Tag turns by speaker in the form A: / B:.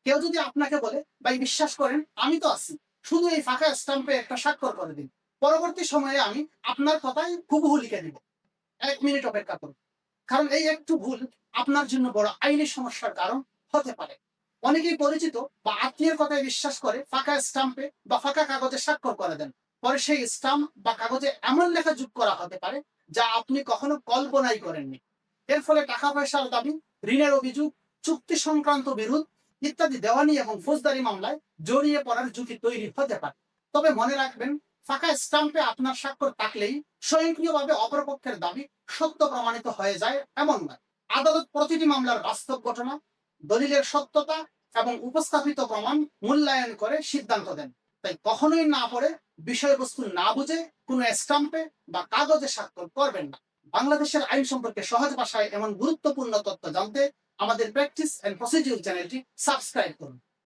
A: কেউ যদি আপনাকে বলে, ভাই বিশ্বাস করেন আমি তো আছি, শুধু এই ফাঁকা স্টাম্পে একটা স্বাক্ষর করে দিন, পরবর্তী সময়ে আমি আপনার কথাই হুবহু লিখে দিব, 1 মিনিট অপেক্ষা করুন। কারণ এই একটু ভুল আপনার জন্য বড় আইনি সমস্যার কারণ হতে পারে। অনেকেই পরিচিত বা আত্মীয়ের কথায় বিশ্বাস করে ফাঁকা স্টাম্পে বা ফাঁকা কাগজে স্বাক্ষর করে দেন। পরে সেই স্টাম্প বা কাগজে এমন লেখা যোগ করা হতে পারে যা আপনি কখনো কল্পনাই করেননি। এর ফলে টাকা পয়সার দাবি, ঋণের অভিযোগ, চুক্তি সংক্রান্ত বিরোধ ইত্যাদি দেওয়ানি এবং ফৌজদারি মামলায় জড়িয়ে পড়ার ঝুঁকি তৈরি হতে পারে। তবে মনে রাখবেন, ফাঁকা স্টাম্পে আপনার স্বাক্ষর থাকলেই স্বয়ংক্রিয়ভাবে অপরপক্ষের দাবি সত্য প্রমাণিত হয়ে যায় এমন নয়। আদালত প্রতিটি মামলার বাস্তব ঘটনা, দলিলের সত্যতা এবং উপস্থাপিত প্রমাণ মূল্যায়ন করে সিদ্ধান্ত দেন। তাই কখনোই না পড়ে, বিষয়বস্তু না বুঝে কোনো স্টাম্পে বা কাগজে স্বাক্ষর করবেন না। বাংলাদেশের আইন সম্পর্কে সহজ ভাষায় এমন গুরুত্বপূর্ণ তথ্য জানতে আমাদের প্র্যাকটিস এন্ড প্রসিডিউর চ্যানেলটি সাবস্ক্রাইব করুন।